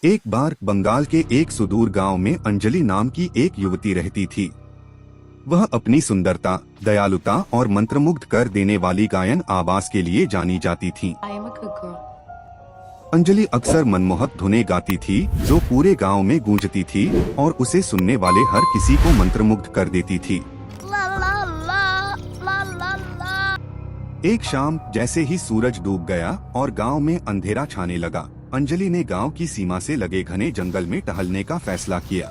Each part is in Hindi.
एक बार बंगाल के एक सुदूर गांव में अंजलि नाम की एक युवती रहती थी। वह अपनी सुंदरता, दयालुता और मंत्रमुग्ध कर देने वाली गायन आवाज के लिए जानी जाती थी। अंजलि अक्सर मनमोहक धुनें गाती थी जो पूरे गांव में गूंजती थी और उसे सुनने वाले हर किसी को मंत्रमुग्ध कर देती थी। एक शाम जैसे ही सूरज डूब गया और गांव में अंधेरा छाने लगा, अंजलि ने गांव की सीमा से लगे घने जंगल में टहलने का फैसला किया।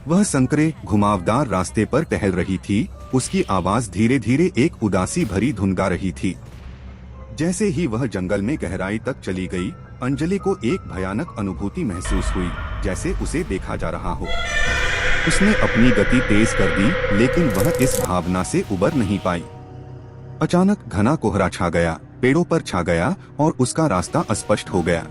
वह संकरे घुमावदार रास्ते पर टहल रही थी। उसकी आवाज धीरे धीरे एक उदासी भरी धुन गा रही थी। जैसे ही वह जंगल में गहराई तक चली गई, अंजलि को एक भयानक अनुभूति महसूस हुई, जैसे उसे देखा जा रहा हो। उसने अपनी गति तेज कर दी, लेकिन वह इस भावना से उबर नहीं पाई। अचानक घना कोहरा छा गया, पेड़ों पर छा गया और उसका रास्ता अस्पष्ट हो गया।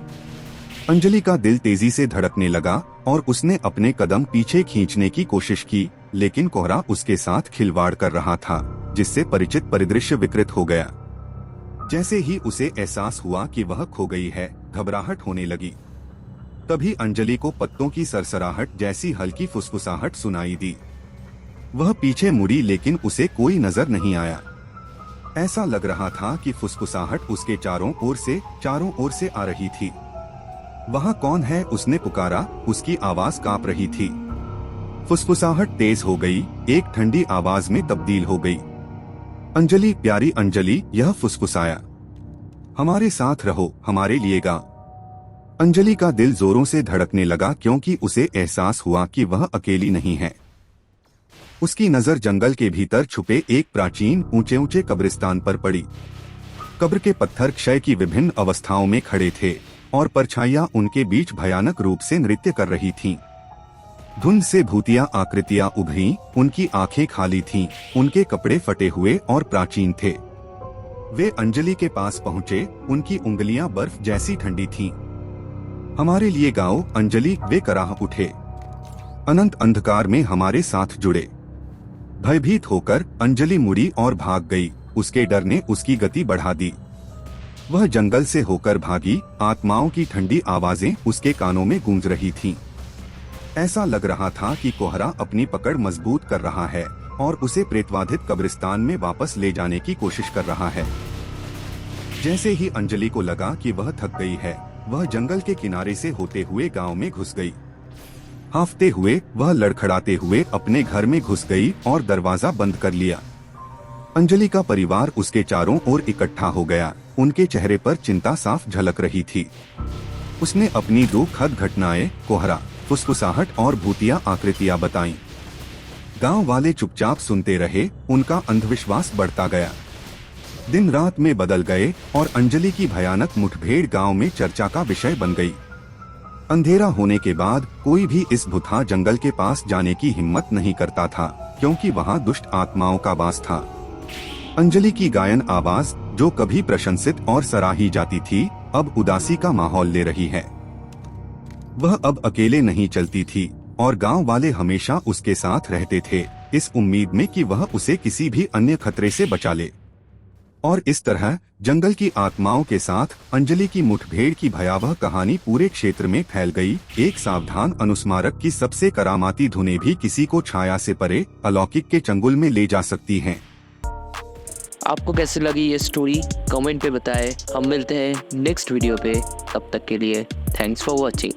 अंजलि का दिल तेजी से धड़कने लगा और उसने अपने कदम पीछे खींचने की कोशिश की, लेकिन कोहरा उसके साथ खिलवाड़ कर रहा था, जिससे परिचित परिदृश्य विकृत हो गया। जैसे ही उसे एहसास हुआ कि वह खो गई है, घबराहट होने लगी। तभी अंजलि को पत्तों की सरसराहट जैसी हल्की फुसफुसाहट सुनाई दी। वह पीछे मुड़ी, लेकिन उसे कोई नजर नहीं आया। ऐसा लग रहा था कि फुसफुसाहट उसके चारों ओर से आ रही थी। वहाँ कौन है? उसने पुकारा। उसकी आवाज कांप रही थी। फुसफुसाहट तेज हो गई, एक ठंडी आवाज में तब्दील हो गई। अंजलि, प्यारी अंजलि, यह फुसफुसाया। हमारे साथ रहो, हमारे लिए गा। अंजलि का दिल जोरों से धड़कने लगा, क्योंकि उसे एहसास हुआ कि वह अकेली नहीं है। उसकी नजर जंगल के भीतर छुपे एक प्राचीन ऊंचे ऊंचे कब्रिस्तान पर पड़ी। कब्र के पत्थर क्षय की विभिन्न अवस्थाओं में खड़े थे और परछाइयां उनके बीच भयानक रूप से नृत्य कर रही थीं। धुंध से भूतिया आकृतियां उभरी, उनकी आंखें खाली थीं, उनके कपड़े फटे हुए और प्राचीन थे। वे अंजलि के पास पहुंचे, उनकी उंगलियां बर्फ जैसी ठंडी थीं। हमारे लिए गाओ अंजलि, वे कराह उठे। अनंत अंधकार में हमारे साथ जुड़े। भयभीत होकर अंजलि मुड़ी और भाग गई। उसके डर ने उसकी गति बढ़ा दी। वह जंगल से होकर भागी, आत्माओं की ठंडी आवाजें उसके कानों में गूंज रही थीं। ऐसा लग रहा था कि कोहरा अपनी पकड़ मजबूत कर रहा है और उसे प्रेतवाधित कब्रिस्तान में वापस ले जाने की कोशिश कर रहा है। जैसे ही अंजलि को लगा कि वह थक गई है, वह जंगल के किनारे से होते हुए गांव में घुस गई। हांफते हुए वह लड़खड़ाते हुए अपने घर में घुस गई और दरवाजा बंद कर लिया। अंजलि का परिवार उसके चारों ओर इकट्ठा हो गया। उनके चेहरे पर चिंता साफ झलक रही थी। उसने अपनी दुखद घटनाएं, कोहरा, फुसफुसाहट और भूतिया आकृतियां बताईं। गांव वाले चुपचाप सुनते रहे। उनका अंधविश्वास बढ़ता गया। दिन रात में बदल गए और अंजलि की भयानक मुठभेड़ गांव में चर्चा का विषय बन गई। अंधेरा होने के बाद कोई भी इस भुतहा जंगल के पास जाने की हिम्मत नहीं करता था, क्योंकि वहां दुष्ट आत्माओं का वास था। अंजलि की गायन आवाज, जो कभी प्रशंसित और सराही जाती थी, अब उदासी का माहौल ले रही है। वह अब अकेले नहीं चलती थी और गांव वाले हमेशा उसके साथ रहते थे, इस उम्मीद में कि वह उसे किसी भी अन्य खतरे से बचा ले। और इस तरह जंगल की आत्माओं के साथ अंजलि की मुठभेड़ की भयावह कहानी पूरे क्षेत्र में फैल गई। एक सावधान अनुस्मारक की सबसे करामाती धुनें भी किसी को छाया से परे अलौकिक के चंगुल में ले जा सकती हैं। आपको कैसी लगी ये स्टोरी कमेंट पे बताएं। हम मिलते हैं नेक्स्ट वीडियो पे, तब तक के लिए थैंक्स फॉर वॉचिंग।